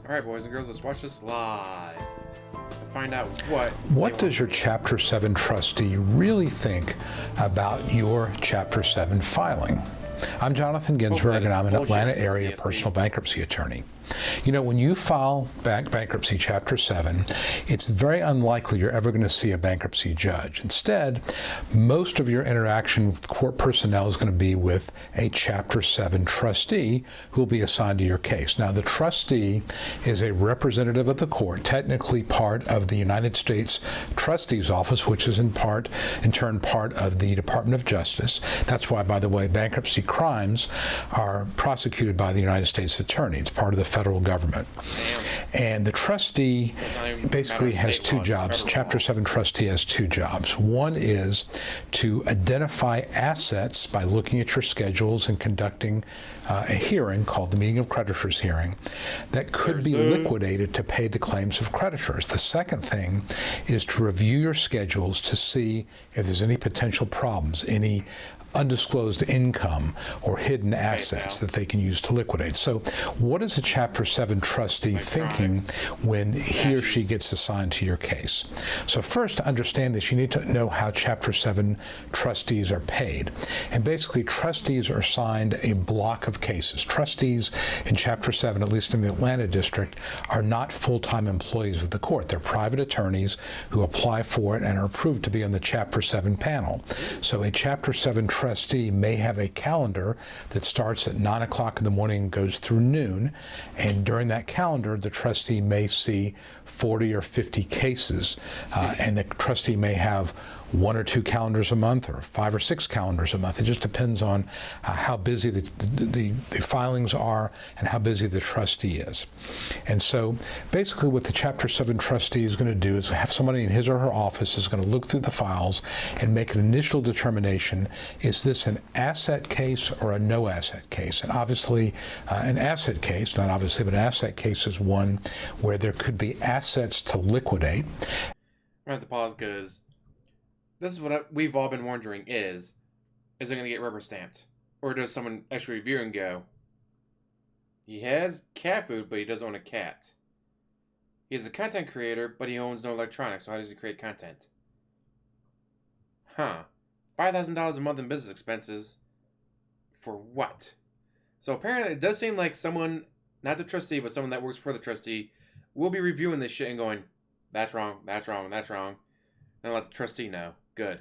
Alright, boys and girls, let's watch this live. To find out what does your Chapter 7 trustee really think about your Chapter 7 filing? I'm Jonathan Ginsberg, and I'm an Atlanta area personal bankruptcy attorney. You know, when you file bankruptcy Chapter 7, it's very unlikely you're ever going to see a bankruptcy judge. Instead, most of your interaction with court personnel is going to be with a Chapter 7 trustee who will be assigned to your case. Now, the trustee is a representative of the court, technically part of the United States Trustee's Office, which is in turn part of the Department of Justice. That's why, by the way, bankruptcy crimes are prosecuted by the United States Attorney. It's part of the federal government. And the trustee basically has two jobs. Chapter 7 trustee has two jobs. One is to identify assets by looking at your schedules and conducting a hearing called the Meeting of Creditors hearing that could be liquidated to pay the claims of creditors. The second thing is to review your schedules to see if there's any potential problems, any undisclosed income or hidden assets that they can use to liquidate. So what is a Chapter 7 trustee thinking when he or she gets assigned to your case? So first, to understand this, you need to know how Chapter 7 trustees are paid. And basically, trustees are assigned a block of cases. Trustees in Chapter 7, at least in the Atlanta district, are not full-time employees of the court. They're private attorneys who apply for it and are approved to be on the Chapter 7 panel. So a Chapter 7 trustee may have a calendar that starts at 9 o'clock in the morning and goes through noon, and during that calendar the trustee may see 40 or 50 cases, and the trustee may have 1 or 2 calendars a month or 5 or 6 calendars a month. It just depends on how busy the filings are and how busy the trustee is. And so basically what the Chapter 7 trustee is going to do is have somebody in his or her office is going to look through the files and make an initial determination, is this an asset case or a no asset case? And obviously an asset case, not obviously, but an asset case is one where there could be assets to liquidate. I have to pause because this is what we've all been wondering is it going to get rubber stamped? Or does someone actually review and go, he has cat food, but he doesn't own a cat. He's a content creator, but he owns no electronics, so how does he create content? Huh. $5,000 a month in business expenses for what? So apparently it does seem like someone, not the trustee, but someone that works for the trustee, will be reviewing this shit and going, that's wrong, that's wrong, that's wrong. And let the trustee know. Good.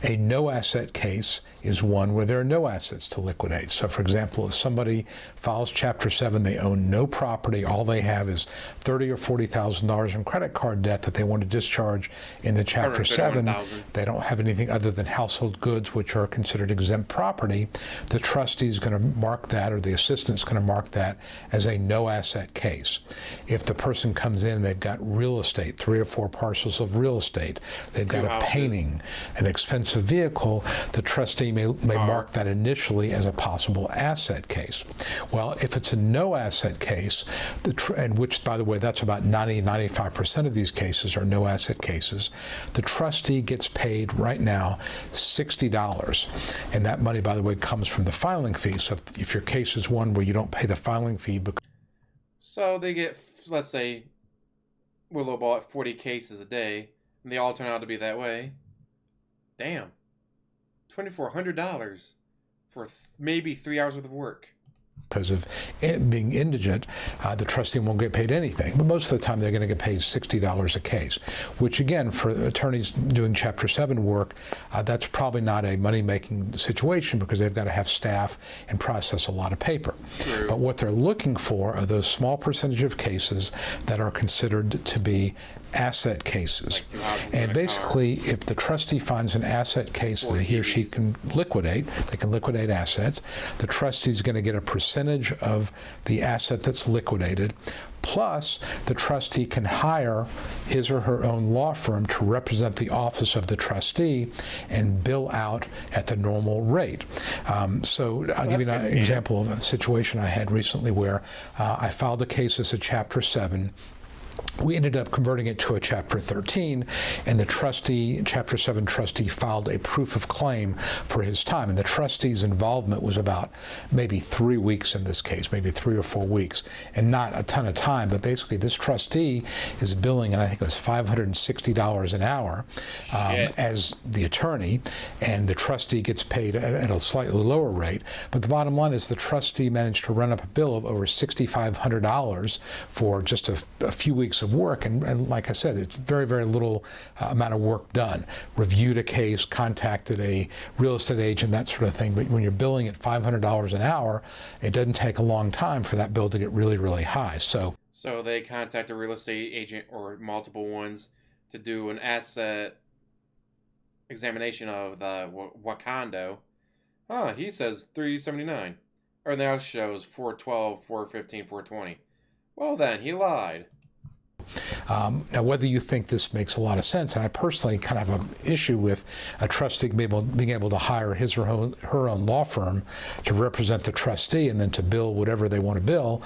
A no asset case is one where there are no assets to liquidate. So for example, if somebody files Chapter 7, they own no property, all they have is $30,000 or $40,000 in credit card debt that they want to discharge in the Chapter 7. They don't have anything other than household goods, which are considered exempt property. The trustee is going to mark that, or the assistant is going to mark that as a no asset case. If the person comes in, they've got real estate, 3 or 4 parcels of real estate, they've got a painting, an expensive vehicle, the trustee may mark that initially as a possible asset case. Well, if it's a no asset case, and which, by the way, that's about 95% of these cases are no asset cases, the trustee gets paid right now $60. And that money, by the way, comes from the filing fee. So if your case is one where you don't pay the filing fee, so they get, let's say, we're lowball at 40 cases a day, and they all turn out to be that way. Damn. $2,400 for maybe 3 hours worth of work. Because of it being indigent, the trustee won't get paid anything. But most of the time, they're going to get paid $60 a case, which again, for attorneys doing Chapter 7 work, that's probably not a money-making situation because they've got to have staff and process a lot of paper. True. But what they're looking for are those small percentage of cases that are considered to be asset cases. And basically, if the trustee finds an asset case that he or she can liquidate, they can liquidate assets, the trustee is going to get a percentage of the asset that's liquidated, plus the trustee can hire his or her own law firm to represent the office of the trustee and bill out at the normal rate. So I'll give you an example of a situation I had recently where I filed a case as a Chapter 7. We ended up converting it to a Chapter 13, and the trustee, Chapter 7 trustee, filed a proof of claim for his time. And the trustee's involvement was about maybe 3 weeks in this case, maybe 3 or 4 weeks, and not a ton of time. But basically, this trustee is billing, and I think it was $560 an hour as the attorney, and the trustee gets paid at a slightly lower rate. But the bottom line is the trustee managed to run up a bill of over $6,500 for just a few weeks of work, and like I said, it's very, very little amount of work done. Reviewed a case, contacted a real estate agent, that sort of thing. But when you're billing at $500 an hour, it doesn't take a long time for that bill to get really, really high. So they contact a real estate agent or multiple ones to do an asset examination of the condo. He says $379, or the house shows $412, $415, $420. Well, then he lied. Now, whether you think this makes a lot of sense, and I personally kind of have an issue with a trustee being able to hire his or her own law firm to represent the trustee and then to bill whatever they want to bill,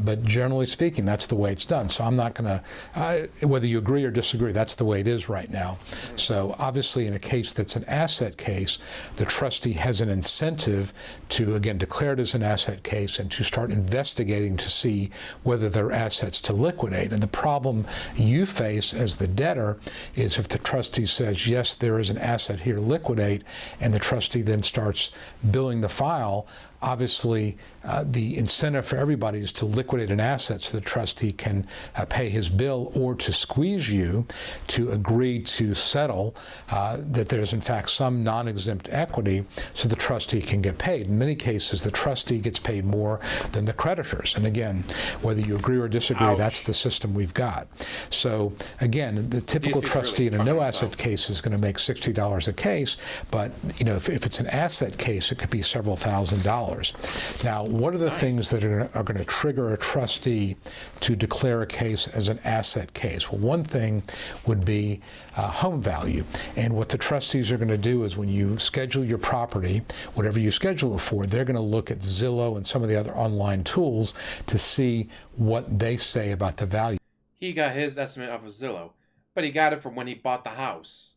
but generally speaking, that's the way it's done. So I'm not going to, whether you agree or disagree, that's the way it is right now. So obviously in a case that's an asset case, the trustee has an incentive to, again, declare it as an asset case and to start investigating to see whether there are assets to liquidate. And the problem you face as the debtor is if the trustee says, yes, there is an asset here to liquidate, and the trustee then starts billing the file, obviously the incentive for everybody is to liquidate an asset so the trustee can pay his bill, or to squeeze you to agree to settle that there's in fact some non-exempt equity so the trustee can get paid. In many cases, the trustee gets paid more than the creditors. And again, whether you agree or disagree, that's the system we've got. So again, the typical trustee in a no asset case is going to make $60 a case, but you know, if it's an asset case, it could be several $1,000s. Now, what are the things that are going to trigger a trustee to declare a case as an asset case? Well, one thing would be home value. And what the trustees are going to do is when you schedule your property, whatever you schedule it for, they're going to look at Zillow and some of the other online tools to see what they say about the value. He got his estimate off of Zillow, but he got it from when he bought the house.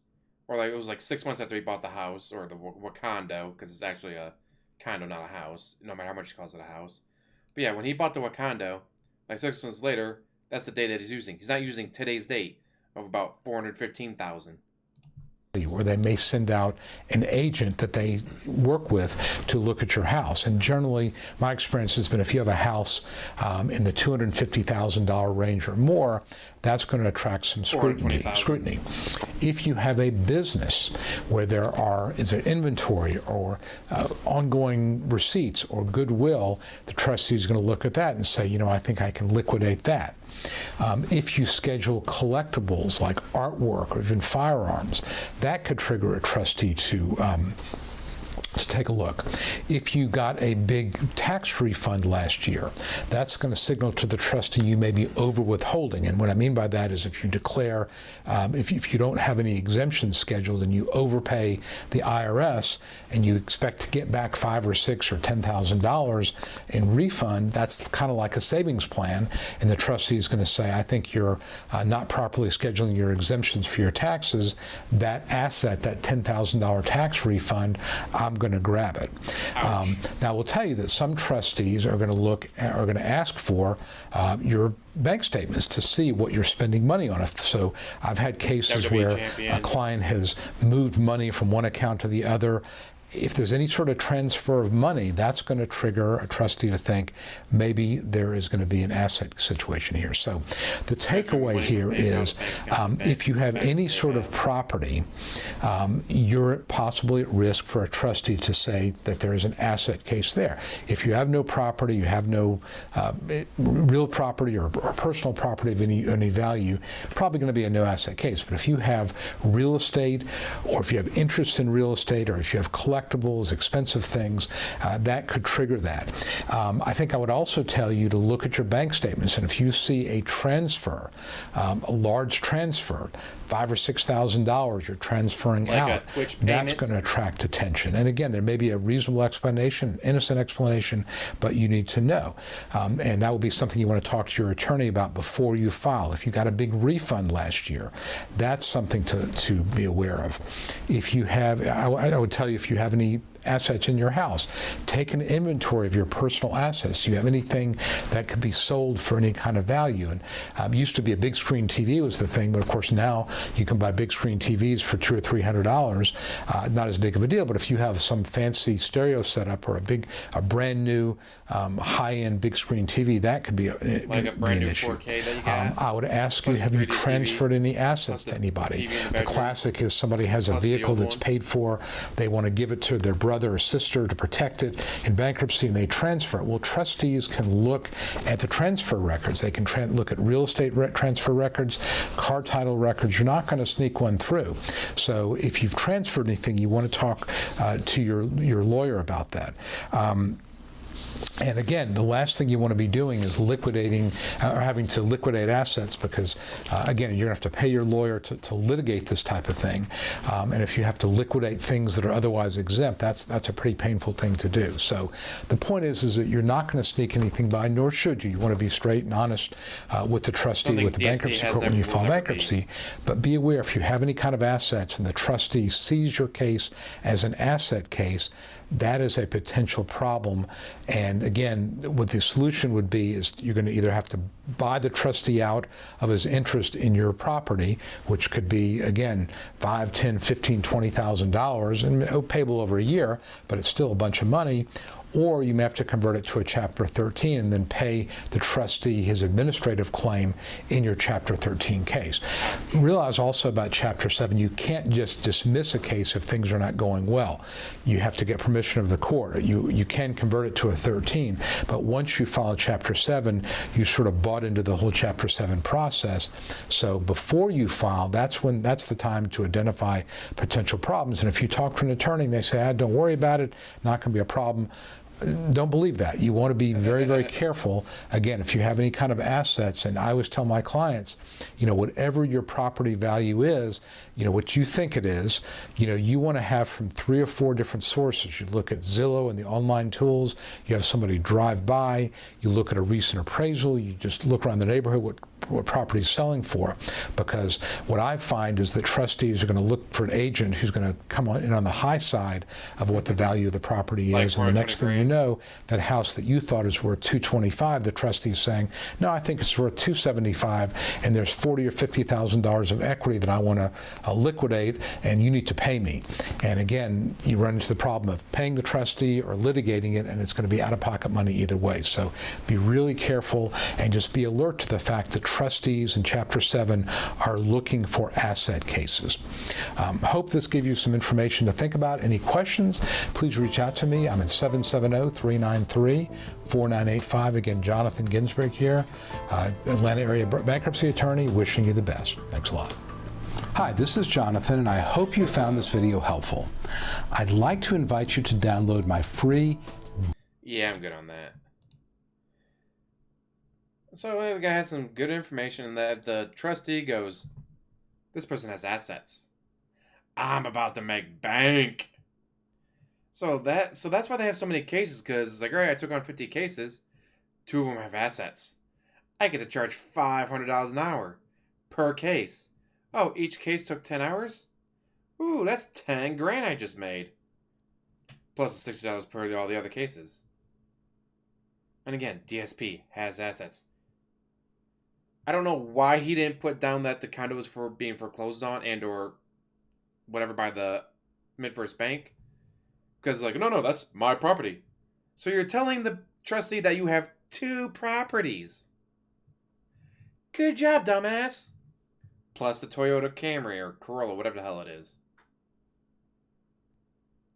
Or like it was like 6 months after he bought the house, or the condo, because it's actually a condo, not a house, no matter how much he calls it a house. But yeah, when he bought the condo, like 6 months later, that's the date that he's using. He's not using today's date of about $415,000. Or they may send out an agent that they work with to look at your house. And generally, my experience has been if you have a house in the $250,000 range or more, that's going to attract some scrutiny. If you have a business where is there inventory or ongoing receipts or goodwill, the trustee is going to look at that and say, you know, I think I can liquidate that. If you schedule collectibles like artwork or even firearms, that could trigger a trustee to take a look. If you got a big tax refund last year, that's going to signal to the trustee you may be over withholding. And what I mean by that is if you declare, if you don't have any exemptions scheduled and you overpay the IRS and you expect to get back $5,000 or $6,000 or $10,000 in refund, that's kind of like a savings plan. And the trustee is going to say, I think you're not properly scheduling your exemptions for your taxes. That asset, that $10,000 tax refund, I'm going to grab it. Now, we'll tell you that some trustees are going to ask for your bank statements to see what you're spending money on. So I've had cases where a client has moved money from one account to the other. If there's any sort of transfer of money, that's going to trigger a trustee to think maybe there is going to be an asset situation here. So the takeaway here is if you have any sort of property, you're possibly at risk for a trustee to say that there is an asset case there. If you have no property, you have no real property or personal property of any value, probably going to be a no asset case. But if you have real estate, or if you have interest in real estate, or if you have collectibles, expensive things, that could trigger that. I think I would also tell you to look at your bank statements, and if you see a transfer, a large transfer, $5,000 or $6,000 you're transferring like out, a Twitch that's payment. going to attract attention. And again, there may be a reasonable explanation, innocent explanation, but you need to know. And that will be something you want to talk to your attorney about before you file. If you got a big refund last year, that's something to be aware of. If you have, I would tell you, if you have any assets in your house, take an inventory of your personal assets. Do you have anything that could be sold for any kind of value? And used to be a big screen TV was the thing, but of course now you can buy big screen TVs for $200 or $300. Not as big of a deal, but if you have some fancy stereo setup or a brand new high-end big screen TV, that could be a brand new 4K that you got. I would ask you, have you transferred any assets to anybody? The classic is somebody has a vehicle that's paid for, they want to give it to their brother or sister to protect it in bankruptcy, and they transfer it. Well, trustees can look at the transfer records. They can look at real estate transfer records, car title records. You're not going to sneak one through. So if you've transferred anything, you want to talk to your lawyer about that. And again, the last thing you want to be doing is liquidating or having to liquidate assets, because again, you're going to have to pay your lawyer to litigate this type of thing. And if you have to liquidate things that are otherwise exempt, that's a pretty painful thing to do. So the point is that you're not going to sneak anything by, nor should you. You want to be straight and honest with the trustee, with the bankruptcy court when you file bankruptcy. But be aware, if you have any kind of assets and the trustee sees your case as an asset case, that is a potential problem. And again, what the solution would be is you're going to either have to buy the trustee out of his interest in your property, which could be, again, $5,000, $10,000, $15,000, $20,000, and payable over a year, but it's still a bunch of money. Or you may have to convert it to a Chapter 13 and then pay the trustee his administrative claim in your Chapter 13 case. Realize also about Chapter 7, you can't just dismiss a case if things are not going well. You have to get permission of the court. You can convert it to a 13, but once you file Chapter 7, you sort of bought into the whole Chapter 7 process. So before you file, that's the time to identify potential problems. And if you talk to an attorney and they say, don't worry about it, not going to be a problem, don't believe that. You want to be very, very careful. Again, if you have any kind of assets, and I always tell my clients, whatever your property value is, what you think it is, you want to have from 3 or 4 different sources. You look at Zillow and the online tools, you have somebody drive by, you look at a recent appraisal, you just look around the neighborhood, what property is selling for. Because what I find is that trustees are going to look for an agent who's going to come in on the high side of what the value of the property is, and the next thing you know, that house that you thought is worth $225, the trustee's saying, no, I think it's worth $275, and there's $40,000 or $50,000 of equity that I want to liquidate, and you need to pay me. And again, you run into the problem of paying the trustee or litigating it, and it's going to be out-of-pocket money either way. So be really careful and just be alert to the fact that trustees in Chapter 7 are looking for asset cases. Hope this gave you some information to think about. Any questions, please reach out to me. I'm at 770-393-4985. Again, Jonathan Ginsberg here, Atlanta area bankruptcy attorney, wishing you the best. Thanks a lot. Hi, this is Jonathan, and I hope you found this video helpful. I'd like to invite you to download my free... Yeah, I'm good on that. So the guy has some good information that the trustee goes, this person has assets. I'm about to make bank. So that's why they have so many cases, because it's like, all right, I took on 50 cases. 2 of them have assets. I get to charge $500 an hour per case. Oh, each case took 10 hours? Ooh, that's 10 grand I just made. Plus the $60 per all the other cases. And again, DSP has assets. I don't know why he didn't put down that the condo was for being foreclosed on and or whatever by the MidFirst Bank. Because like, no, that's my property. So you're telling the trustee that you have 2 properties. Good job, dumbass. Plus the Toyota Camry or Corolla, whatever the hell it is.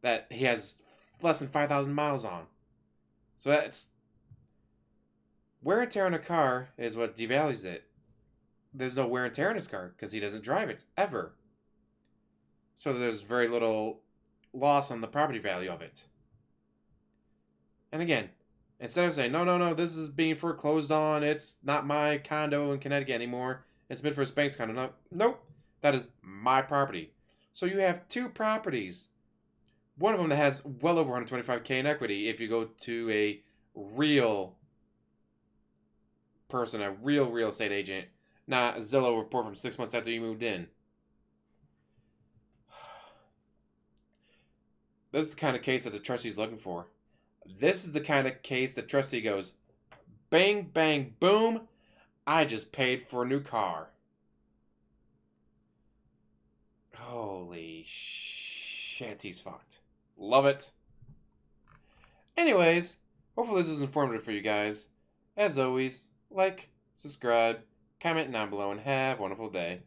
That he has less than 5,000 miles on. So that's... Wear and tear on a car is what devalues it. There's no wear and tear on his car because he doesn't drive it, ever. So there's very little loss on the property value of it. And again, instead of saying, no, this is being foreclosed on, it's not my condo in Connecticut anymore, it's MidFirst Bank's condo. Nope. That is my property. So you have two properties. One of them that has well over 125K in equity if you go to a real person, a real estate agent, not a Zillow report from 6 months after you moved in. This is the kind of case that the trustee's looking for. This is the kind of case the trustee goes, bang, bang, boom, I just paid for a new car. Holy shit, he's fucked. Love it. Anyways, hopefully this was informative for you guys. As always, like, subscribe, comment down below, and have a wonderful day.